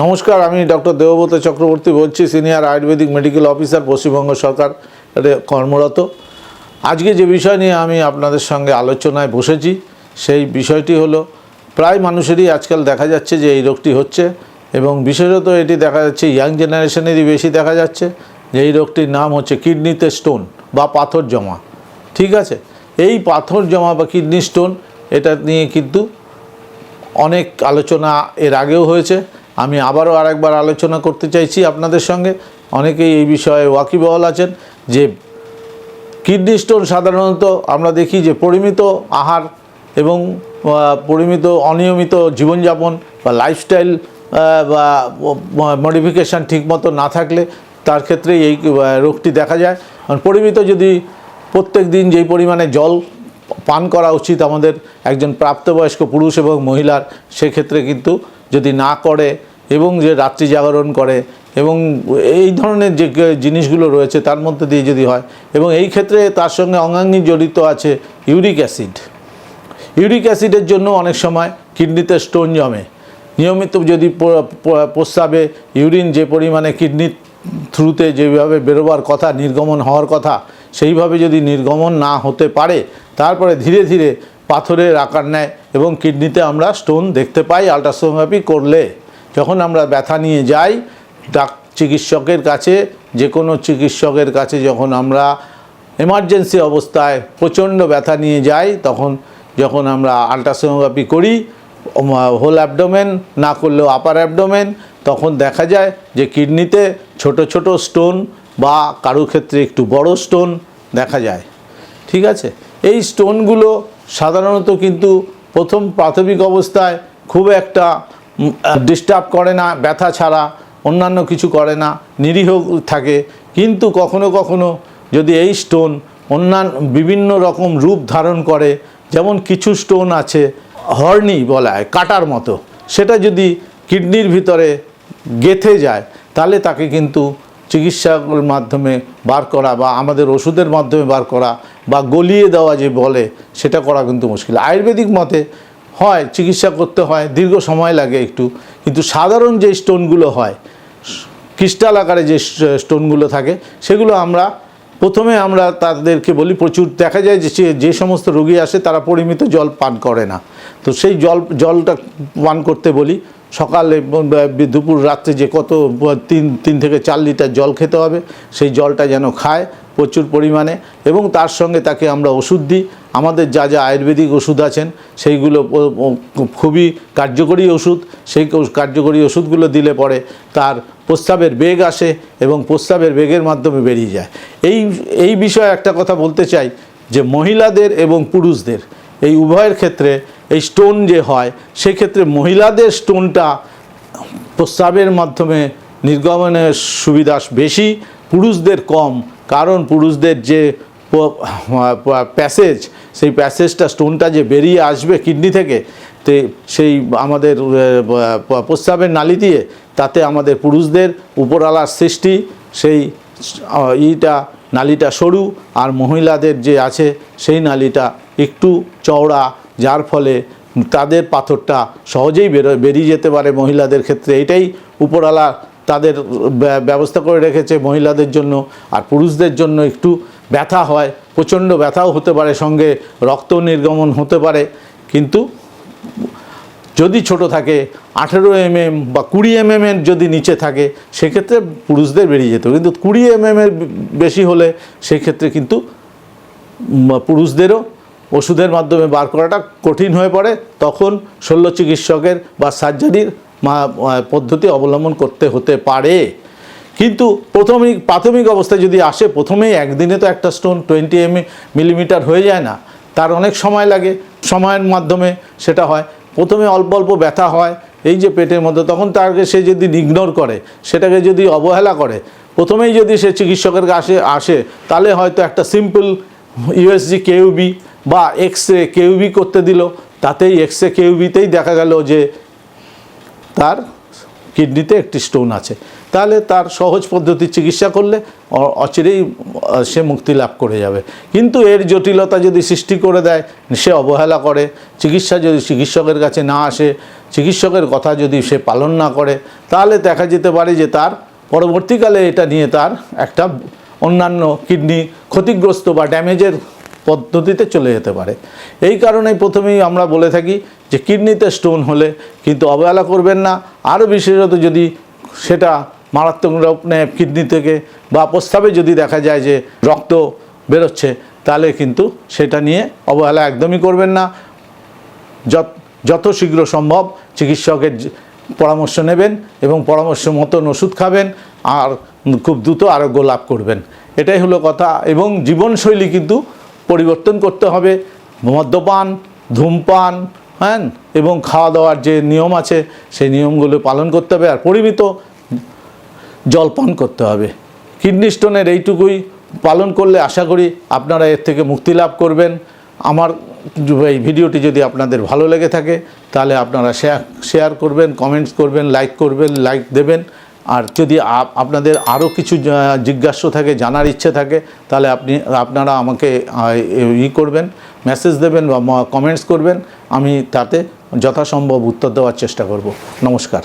নমস্কার, আমি ডক্টর দেবব্রত চক্রবর্তী বলছি, senior ayurvedic medical officer, Paschimbanga সরকার কর্মরত। আজকে যে বিষয় নিয়ে আমি আপনাদের সঙ্গে আলোচনায় বসেছি সেই বিষয়টি হলো, প্রায় মানুষেরই আজকাল দেখা যাচ্ছে যে এই রোগটি হচ্ছে, এবং বিশেষত এটি দেখা যাচ্ছে ইয়াং জেনারেশনেরই বেশি দেখা যাচ্ছে যে এই রোগটির নাম হচ্ছে কিডনিতে স্টোন বা পাথর জমা। ঠিক আছে, এই পাথর জমা বা কিডনি স্টোন, এটা নিয়ে কিন্তু অনেক আলোচনা এর আগেও হয়েছে। আমি আবারও আরেকবার আলোচনা করতে চাইছি আপনাদের সঙ্গে। অনেকেই এই বিষয়ে ওয়াকিবহাল আছেন যে কিডনি স্টোন সাধারণত আমরা দেখি যে পরিমিত আহার এবং পরিমিত অনিয়মিত জীবনযাপন বা লাইফস্টাইল বা মডিফিকেশান ঠিকমতো না থাকলে তার ক্ষেত্রে এই রোগটি দেখা যায়। কারণ পরিমিত যদি প্রত্যেক দিন যেই পরিমাণে জল পান করা উচিত আমাদের একজন প্রাপ্তবয়স্ক পুরুষ এবং মহিলার, সেক্ষেত্রে কিন্তু যদি না করে এবং যে রাত্রি জাগরণ করে এবং এই ধরনের যে জিনিসগুলো রয়েছে তার মধ্যে দিয়ে যদি হয়, এবং এই ক্ষেত্রে তার সঙ্গে অঙ্গাঙ্গি জড়িত আছে ইউরিক অ্যাসিড। ইউরিক অ্যাসিডের জন্য অনেক সময় কিডনিতে স্টোন জমে। নিয়মিত যদি প্রস্রাবে ইউরিন যে পরিমাণে কিডনির থ্রুতে যেভাবে বেরোবার কথা, নির্গমন হওয়ার কথা, সেইভাবে যদি নির্গমন না হতে পারে, তারপরে ধীরে ধীরে পাথরের আকার নেয় এবং কিডনিতে আমরা স্টোন দেখতে পাই আল্ট্রাসোনোগ্রাফি করলে। যখন আমরা ব্যথা নিয়ে যাই চিকিৎসকের কাছে, যে কোনো চিকিৎসকের কাছে যখন আমরা এমার্জেন্সি অবস্থায় প্রচণ্ড ব্যথা নিয়ে যাই, যখন আমরা আল্ট্রাসোনোগ্রাফি করি হোল অ্যাবডোমেন, না করলেও আপার অ্যাবডোমেন, তখন দেখা যায় যে কিডনিতে ছোট ছোট স্টোন বা কারো ক্ষেত্রে একটু বড় স্টোন দেখা যায়। ঠিক আছে, এই স্টোনগুলো সাধারণত কিন্তু প্রথম প্রাথমিক অবস্থায় খুব একটা ডিস্টার্ব করে না, ব্যথা ছাড়া অন্যান্য কিছু করে না, নিরীহ থাকে। কিন্তু কখনো কখনো যদি এই স্টোন অন্যান্য বিভিন্ন রকম রূপ ধারণ করে, যেমন কিছু স্টোন আছে হর্নি বলা হয়, কাটার মতো, সেটা যদি কিডনির ভিতরে গেঁথে যায় তাহলে তাকে কিন্তু চিকিৎসার মাধ্যমে বার করা বা আমাদের ওষুধের মাধ্যমে বার করা বা গলিয়ে দেওয়া যে বলে, সেটা করা কিন্তু মুশকিল। আয়ুর্বেদিক মতে হয় চিকিৎসা করতে হয়, দীর্ঘ সময় লাগে একটু, কিন্তু সাধারণ যে স্টোনগুলো হয়, ক্রিস্টাল আকারে যে স্টোনগুলো থাকে, সেগুলো প্রথমে আমরা তাদেরকে বলি, প্রচুর দেখা যায় যে সমস্ত রোগী আসে তারা পরিমিত জল পান করে না, তো সেই জলটা পান করতে বলি। সকালে দুপুর রাত্রে যে কত 3 থেকে 4 লিটার জল খেতে হবে, সেই জলটা যেন খায় প্রচুর পরিমাণে, এবং তার সঙ্গে তাকে আমরা ওষুধ দিই। আমাদের যা যা আয়ুর্বেদিক ওষুধ আছেন সেইগুলো খুবই কার্যকরী ওষুধ। সেই কার্যকরী ওষুধগুলো দিলে পরে তার প্রস্রাবের বেগ আসে এবং প্রস্রাবের বেগের মাধ্যমে বেরিয়ে যায়। এই বিষয়ে একটা কথা বলতে চাই যে মহিলাদের এবং পুরুষদের এই উভয়ের ক্ষেত্রে এই স্টোন যে হয়, সেক্ষেত্রে মহিলাদের স্টোনটা প্রস্রাবের মাধ্যমে নির্গমনের সুবিধা বেশি, পুরুষদের কম। কারণ পুরুষদের যে প্যাসেজ, সেই প্যাসেজটা স্টোনটা যে বেরিয়ে আসবে কিডনি থেকে, তো সেই আমাদের প্রস্রাবের নালী দিয়ে, তাতে আমাদের পুরুষদের উপরালার সৃষ্টি, সেই নালীটা সরু, আর মহিলাদের যে আছে সেই নালীটা একটু চওড়া, যার ফলে তাদের পাথরটা সহজেই বেরিয়ে যেতে পারে মহিলাদের ক্ষেত্রে। এটাই উপরওয়ালা তাদের ব্যবস্থা করে রেখেছে মহিলাদের জন্য। আর পুরুষদের জন্য একটু ব্যথা হয়, প্রচণ্ড ব্যথাও হতে পারে, সঙ্গে রক্ত নির্গমন হতে পারে। কিন্তু যদি ছোট থাকে 18 mm বা 20 mm যদি নিচে থাকে, সেক্ষেত্রে পুরুষদের বেরিয়ে যেত। কিন্তু 20 mm বেশি হলে সেক্ষেত্রে কিন্তু পুরুষদেরও ওষুধের মাধ্যমে বার করাটা কঠিন হয়ে পড়ে। তখন শল্য চিকিৎসকের বা সার্জারির পদ্ধতি অবলম্বন করতে হতে পারে। কিন্তু প্রাথমিক অবস্থায় যদি আসে, প্রথমেই একদিনে তো একটা স্টোন 20 মিলিমিটার হয়ে যায় না, তার অনেক সময় লাগে। সময়ের মাধ্যমে সেটা হয়। প্রথমে অল্প অল্প ব্যথা হয় এই যে পেটের মধ্যে, তখন তাকে সে যদি ইগনোর করে, সেটাকে যদি অবহেলা করে, প্রথমেই যদি সে চিকিৎসকের কাছে আসে, তাহলে হয়তো একটা সিম্পল USG KUB বা এক্সরে KUB করতে দিল, তাতেই এক্সরে KUBতেই দেখা গেল যে তার কিডনিতে একটি স্টোন আছে। তাহলে তার সহজ পদ্ধতির চিকিৎসা করলে অচিরেই সে মুক্তি লাভ করে যাবে। কিন্তু এর জটিলতা যদি সৃষ্টি করে দেয়, সে অবহেলা করে, চিকিৎসা যদি চিকিৎসকের কাছে না আসে, চিকিৎসকের কথা যদি সে পালন না করে, তাহলে দেখা যেতে পারে যে তার পরবর্তীকালে এটা নিয়ে তার একটা অন্যান্য কিডনি ক্ষতিগ্রস্ত বা ড্যামেজের পদ্ধতিতে চলে যেতে পারে। এই কারণেই প্রথমেই আমরা বলে থাকি যে কিডনিতে স্টোন হলে কিন্তু অবহেলা করবেন না। আরও বিশেষত যদি সেটা মারাত্মক রূপ নেয় কিডনি থেকে বা প্রস্রাবে যদি দেখা যায় যে রক্ত বেরোচ্ছে, তাহলে কিন্তু সেটা নিয়ে অবহেলা একদমই করবেন না। যত শীঘ্র সম্ভব চিকিৎসকের পরামর্শ নেবেন এবং পরামর্শ মতন ওষুধ খাবেন আর খুব দ্রুত আরোগ্য লাভ করবেন। এটাই হলো কথা। এবং জীবনশৈলী কিন্তু পরিবর্তন করতে হবে। মদ্যপান, ধূমপান, হ্যাঁ, এবং খাওয়া দাওয়ার যে নিয়ম আছে সেই নিয়মগুলো পালন করতে হবে আর পরিমিত জলপান করতে হবে। কিডনি স্টোনের এইটুকুই পালন করলে আশা করি আপনারা এর থেকে মুক্তি লাভ করবেন। আমার এই ভিডিওটি যদি আপনাদের ভালো লেগে থাকে তাহলে আপনারা শেয়ার করবেন, কমেন্টস করবেন, লাইক দেবেন। আর যদি আপনাদের আরও কিছু জিজ্ঞাসা থাকে, জানার ইচ্ছে থাকে, তাহলে আপনারা আমাকে করবেন, মেসেজ দেবেন বা কমেন্টস করবেন। আমি তাতে যথাসম্ভব উত্তর দেওয়ার চেষ্টা করব। নমস্কার।